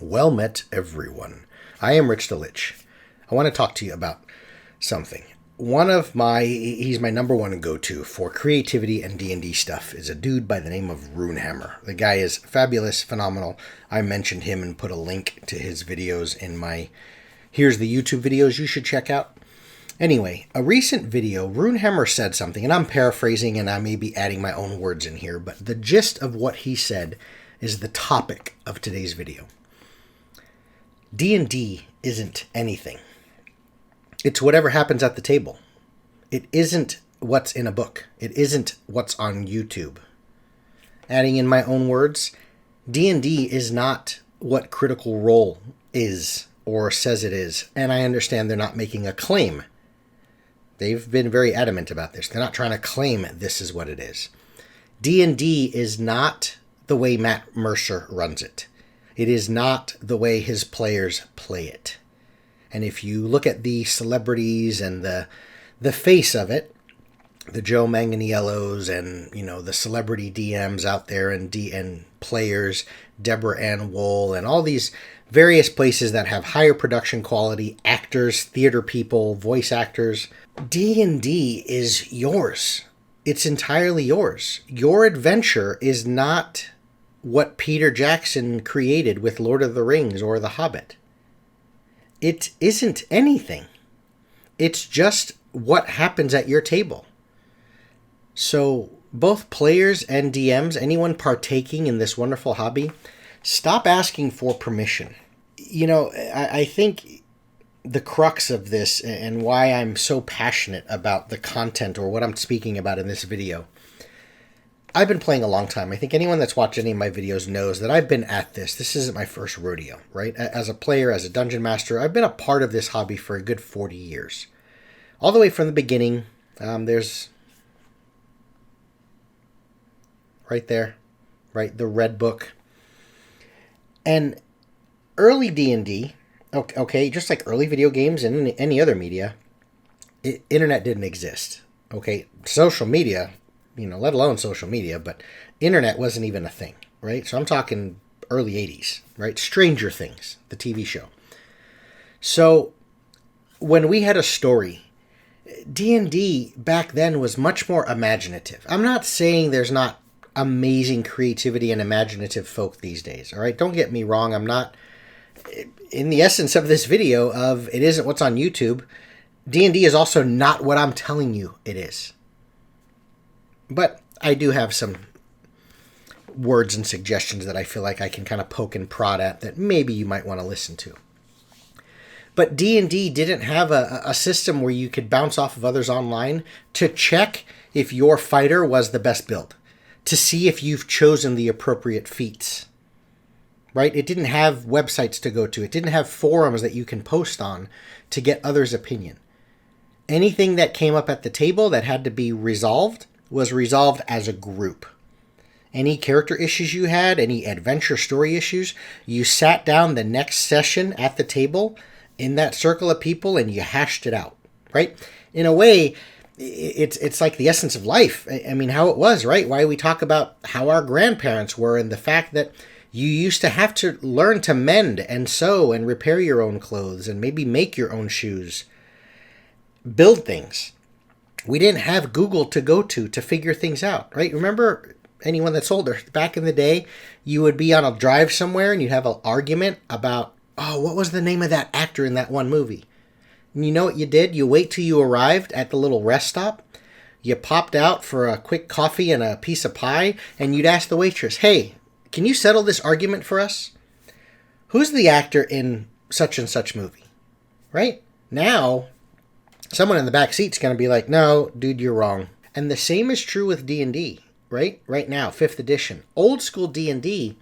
Well met, everyone. I am Rich the Lich. I want to talk to you about something. He's my number one go-to for creativity and D&D stuff, is a dude by the name of Runehammer. The guy is fabulous, phenomenal. I mentioned him and put a link to his videos in my Here's the YouTube videos you should check out. Anyway, a recent video, Runehammer said something, and I'm paraphrasing and I may be adding my own words in here, but the gist of what he said is the topic of today's video. D&D isn't anything. It's whatever happens at the table. It isn't what's in a book. It isn't what's on YouTube. Adding in my own words, D&D is not what Critical Role is or says it is. And I understand they're not making a claim. They've been very adamant about this. They're not trying to claim this is what it is. D&D is not the way Matt Mercer runs it. It is not the way his players play it. And if you look at the celebrities and the face of it, the Joe Manganiellos and, the celebrity DMs out there and players, Deborah Ann Wool, and all these various places that have higher production quality, actors, theater people, voice actors, D&D is yours. It's entirely yours. Your adventure is not what Peter Jackson created with Lord of the Rings or The Hobbit. It isn't anything. It's just what happens at your table. So both players and DMs, anyone partaking in this wonderful hobby, stop asking for permission. I think the crux of this and why I'm so passionate about the content or what I'm speaking about in this video, I've been playing a long time. I think anyone that's watched any of my videos knows that I've been at this. This isn't my first rodeo, right? As a player, as a dungeon master, I've been a part of this hobby for a good 40 years. All the way from the beginning, there's right there, right, the Red Book. And early D&D, okay, just like early video games and any other media, internet didn't exist, okay? Social media, let alone social media, but internet wasn't even a thing, right? So I'm talking early 80s, right? Stranger Things, the TV show. So when we had a story, D&D back then was much more imaginative. I'm not saying there's not amazing creativity and imaginative folk these days, all right? Don't get me wrong. I'm not, in the essence of this video of it isn't what's on YouTube, D&D is also not what I'm telling you it is. But I do have some words and suggestions that I feel like I can kind of poke and prod at that maybe you might want to listen to. But D&D didn't have a system where you could bounce off of others online to check if your fighter was the best build, to see if you've chosen the appropriate feats, right? It didn't have websites to go to. It didn't have forums that you can post on to get others' opinion. Anything that came up at the table that had to be resolved was resolved as a group. Any character issues you had, any adventure story issues, you sat down the next session at the table in that circle of people and you hashed it out, right? In a way, it's like the essence of life. I mean, how it was, right? Why we talk about how our grandparents were and the fact that you used to have to learn to mend and sew and repair your own clothes and maybe make your own shoes, build things. We didn't have Google to go to figure things out, right? Remember, anyone that's older, back in the day, you would be on a drive somewhere and you'd have an argument about, what was the name of that actor in that one movie? And you know what you did? You wait till you arrived at the little rest stop. You popped out for a quick coffee and a piece of pie, and you'd ask the waitress, hey, can you settle this argument for us? Who's the actor in such and such movie? Right? Now, someone in the back seat's going to be like, no, dude, you're wrong. And the same is true with D&D, right? Right now, 5th edition. Old school D&D,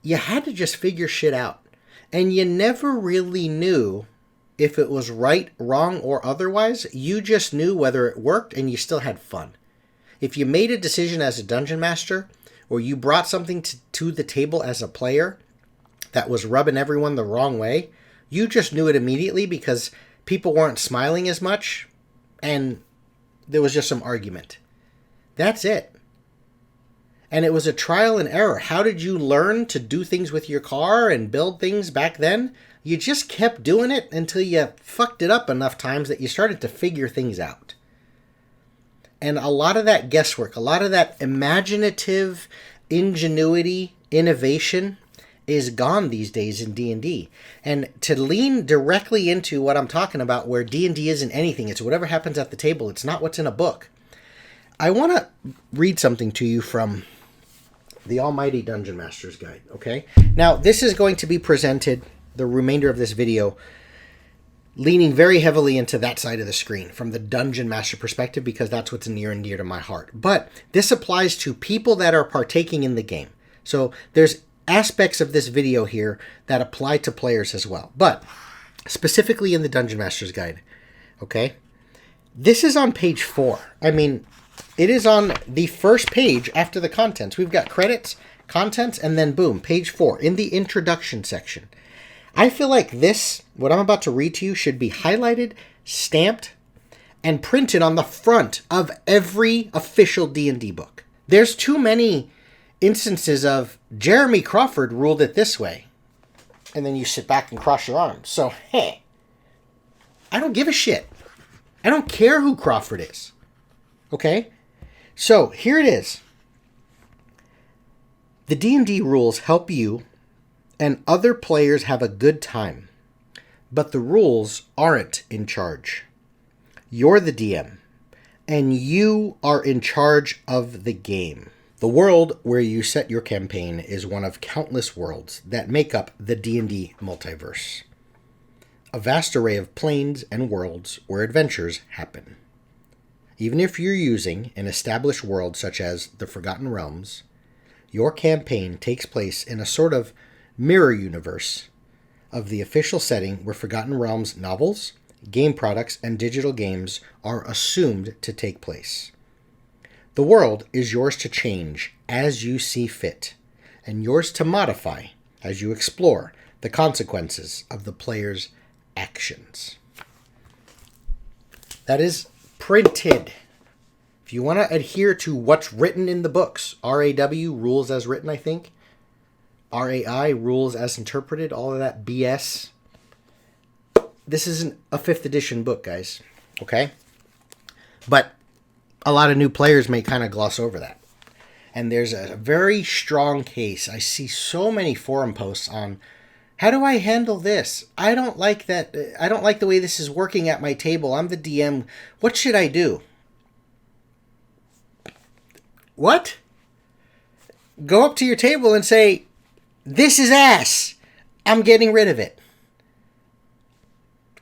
you had to just figure shit out. And you never really knew if it was right, wrong, or otherwise. You just knew whether it worked and you still had fun. If you made a decision as a dungeon master, or you brought something to the table as a player that was rubbing everyone the wrong way, you just knew it immediately because people weren't smiling as much and there was just some argument. That's it. And it was a trial and error. How did you learn to do things with your car and build things back then? You just kept doing it until you fucked it up enough times that you started to figure things out. And a lot of that guesswork, a lot of that imaginative ingenuity, innovation is gone these days in D&D. And to lean directly into what I'm talking about, where D&D isn't anything, it's whatever happens at the table, it's not what's in a book. I want to read something to you from the Almighty Dungeon Master's Guide, okay? Now, this is going to be presented, the remainder of this video, leaning very heavily into that side of the screen from the Dungeon Master perspective, because that's what's near and dear to my heart. But this applies to people that are partaking in the game. So there's aspects of this video here that apply to players as well. But specifically in the Dungeon Master's Guide, okay? This is on page 4. I mean, it is on the first page after the contents. We've got credits, contents, and then boom, page 4 in the introduction section. I feel like this, what I'm about to read to you, should be highlighted, stamped, and printed on the front of every official D&D book. There's too many instances of Jeremy Crawford ruled it this way, and then you sit back and cross your arms. So, hey, I don't give a shit. I don't care who Crawford is. Okay? So, here it is. The D&D rules help you and other players have a good time, but the rules aren't in charge. You're the DM, and you are in charge of the game. The world where you set your campaign is one of countless worlds that make up the D&D multiverse. A vast array of planes and worlds where adventures happen. Even if you're using an established world such as the Forgotten Realms, your campaign takes place in a sort of mirror universe of the official setting where Forgotten Realms novels, game products, and digital games are assumed to take place. The world is yours to change as you see fit, and yours to modify as you explore the consequences of the player's actions. That is printed. If you want to adhere to what's written in the books, RAW, rules as written, I think. RAI, rules as interpreted, all of that BS. This isn't a 5th edition book, guys. Okay? But a lot of new players may kind of gloss over that. And there's a very strong case. I see so many forum posts on, how do I handle this? I don't like that. I don't like the way this is working at my table. I'm the DM. What should I do? What? Go up to your table and say, this is ass. I'm getting rid of it.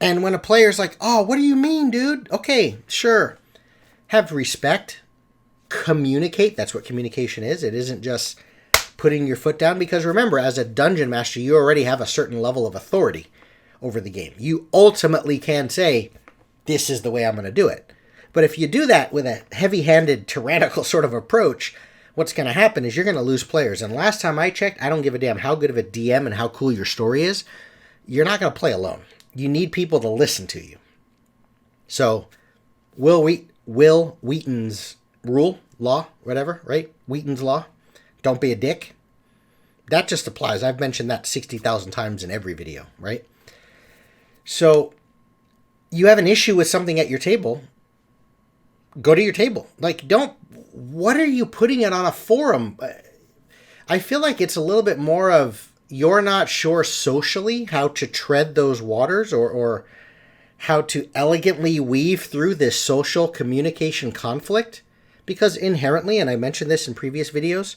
And when a player's like, oh, what do you mean, dude? Okay, sure. Have respect. Communicate. That's what communication is. It isn't just putting your foot down. Because remember, as a dungeon master, you already have a certain level of authority over the game. You ultimately can say, this is the way I'm going to do it. But if you do that with a heavy-handed, tyrannical sort of approach, what's going to happen is you're going to lose players. And last time I checked, I don't give a damn how good of a DM and how cool your story is. You're not going to play alone. You need people to listen to you. So, Will Wheaton's law, whatever, right? Wheaton's law. Don't be a dick. That just applies. I've mentioned that 60,000 times in every video, right? So, you have an issue with something at your table, go to your table. Like, what are you putting it on a forum? I feel like it's a little bit more of, you're not sure socially how to tread those waters or how to elegantly weave through this social communication conflict. Because inherently, and I mentioned this in previous videos,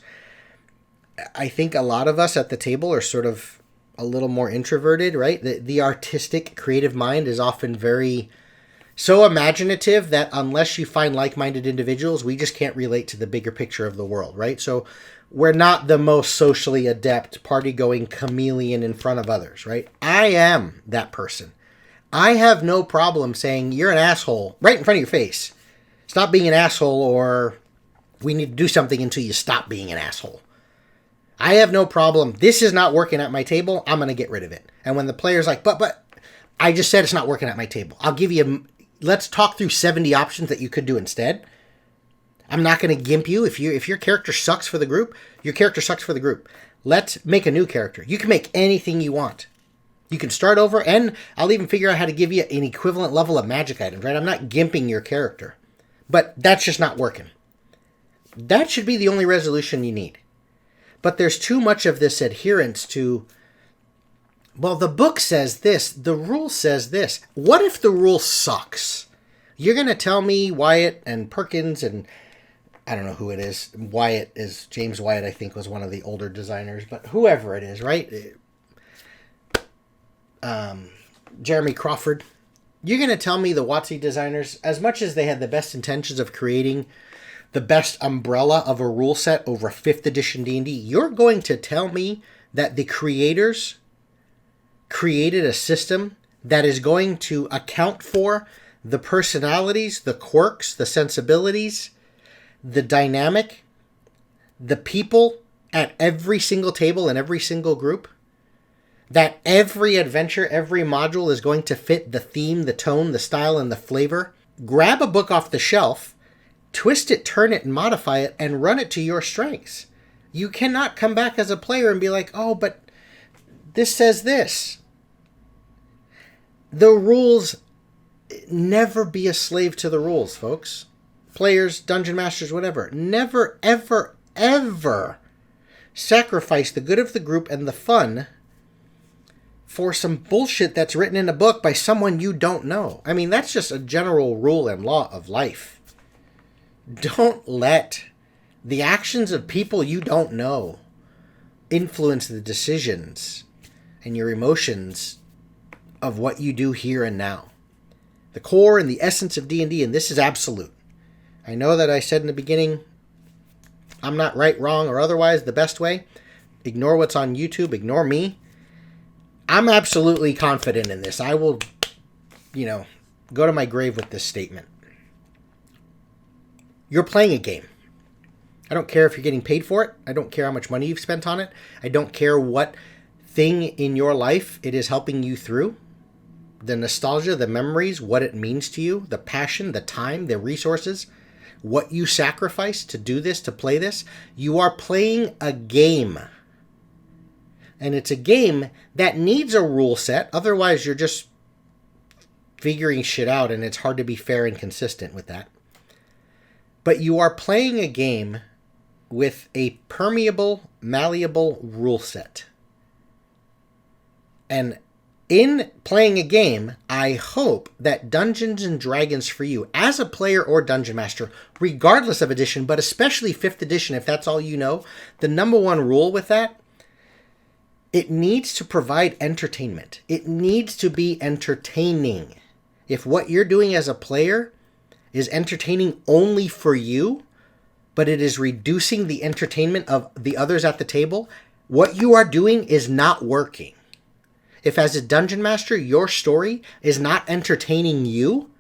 I think a lot of us at the table are sort of a little more introverted, right? The artistic, creative mind is often so imaginative that unless you find like-minded individuals, we just can't relate to the bigger picture of the world, right? So we're not the most socially adept, party-going chameleon in front of others, right? I am that person. I have no problem saying, you're an asshole, right in front of your face. Stop being an asshole, or we need to do something until you stop being an asshole. I have no problem. This is not working at my table. I'm going to get rid of it. And when the player's like, but I just said it's not working at my table. I'll give you, let's talk through 70 options that you could do instead. I'm not going to gimp you. If your character sucks for the group, your character sucks for the group. Let's make a new character. You can make anything you want. You can start over, and I'll even figure out how to give you an equivalent level of magic items, right? I'm not gimping your character. But that's just not working. That should be the only resolution you need. But there's too much of this adherence to, well, the book says this, the rule says this. What if the rule sucks? You're going to tell me Wyatt and Perkins and I don't know who it is. Wyatt is, James Wyatt, I think, was one of the older designers, but whoever it is, right? Jeremy Crawford. You're going to tell me the WotC designers, as much as they had the best intentions of creating the best umbrella of a rule set over 5th edition D&D, you're going to tell me that the creators created a system that is going to account for the personalities, the quirks, the sensibilities, the dynamic, the people at every single table and every single group? That every adventure, every module is going to fit the theme, the tone, the style, and the flavor? Grab a book off the shelf, twist it, turn it, and modify it, and run it to your strengths. You cannot come back as a player and be like, oh, but this says this. The rules, never be a slave to the rules, folks. Players, dungeon masters, whatever. Never, ever, ever sacrifice the good of the group and the fun for some bullshit that's written in a book by someone you don't know. I mean, that's just a general rule and law of life. Don't let the actions of people you don't know influence the decisions and your emotions of what you do here and now. The core and the essence of D&D, and this is absolute. I know that I said in the beginning, I'm not right, wrong, or otherwise the best way. Ignore what's on YouTube. Ignore me. I'm absolutely confident in this. I will, go to my grave with this statement. You're playing a game. I don't care if you're getting paid for it. I don't care how much money you've spent on it. I don't care what thing in your life it is helping you through. The nostalgia, the memories, what it means to you, the passion, the time, the resources, what you sacrifice to do this, to play this. You are playing a game. And it's a game that needs a rule set. Otherwise, you're just figuring shit out, and it's hard to be fair and consistent with that. But you are playing a game with a permeable, malleable rule set. And in playing a game, I hope that Dungeons & Dragons for you, as a player or Dungeon Master, regardless of edition, but especially 5th edition, if that's all you know, the number one rule with that, it needs to provide entertainment. It needs to be entertaining. If what you're doing as a player is entertaining only for you, but it is reducing the entertainment of the others at the table, what you are doing is not working. If as a dungeon master, your story is not entertaining you,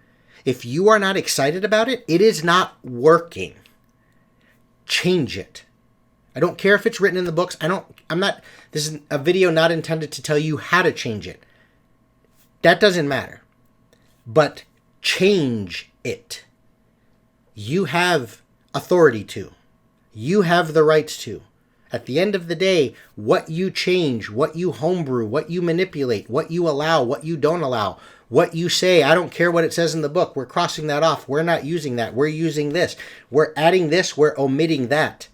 if you are not excited about it, it is not working. Change it. I don't care if it's written in the books. This is a video not intended to tell you how to change it. That doesn't matter. But change it. You have authority to. You have the rights to. At the end of the day, what you change, what you homebrew, what you manipulate, what you allow, what you don't allow, what you say, I don't care what it says in the book. We're crossing that off. We're not using that. We're using this. We're adding this. We're omitting that.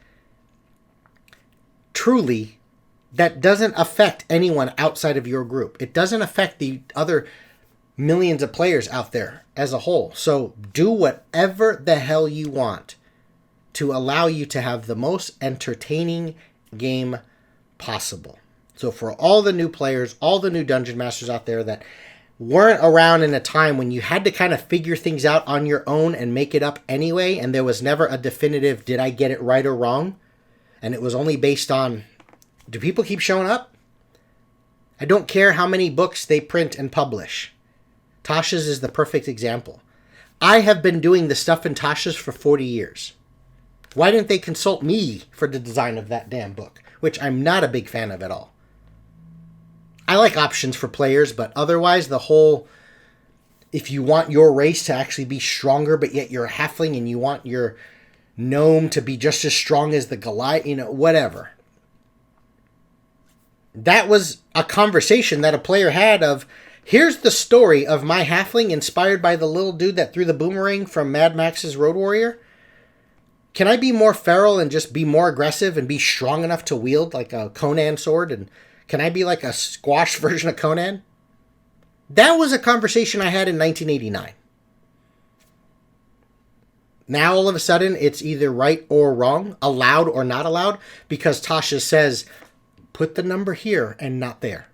Truly, that doesn't affect anyone outside of your group. It doesn't affect the other millions of players out there as a whole. So do whatever the hell you want to allow you to have the most entertaining game possible. So for all the new players, all the new Dungeon Masters out there that weren't around in a time when you had to kind of figure things out on your own and make it up anyway, and there was never a definitive, did I get it right or wrong? And it was only based on, do people keep showing up? I don't care how many books they print and publish. Tasha's is the perfect example. I have been doing the stuff in Tasha's for 40 years. Why didn't they consult me for the design of that damn book? Which I'm not a big fan of at all. I like options for players, but otherwise the whole, if you want your race to actually be stronger, but yet you're a halfling and you want your gnome to be just as strong as the Goliath, whatever. That was a conversation that a player had of, here's the story of my halfling inspired by the little dude that threw the boomerang from Mad Max's Road Warrior. Can I be more feral and just be more aggressive and be strong enough to wield like a Conan sword? And can I be like a squash version of Conan? That was a conversation I had in 1989. Now all of a sudden it's either right or wrong, allowed or not allowed, because Tasha says, put the number here and not there.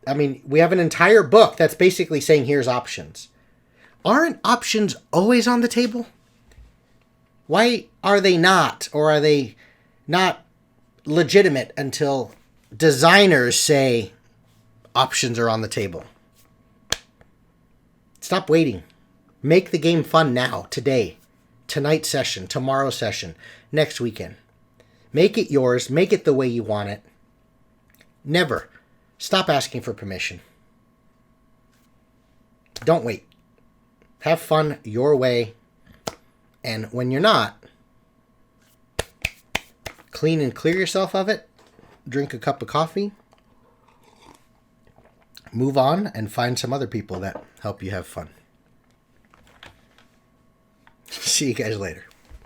I mean, we have an entire book that's basically saying here's options. Aren't options always on the table? Why are they not? Or are they not legitimate until designers say options are on the table? Stop waiting. Make the game fun now, today, tonight's session, tomorrow's session, next weekend. Make it yours. Make it the way you want it. Never stop asking for permission. Don't wait. Have fun your way. And when you're not, clean and clear yourself of it. Drink a cup of coffee. Move on and find some other people that help you have fun. See you guys later.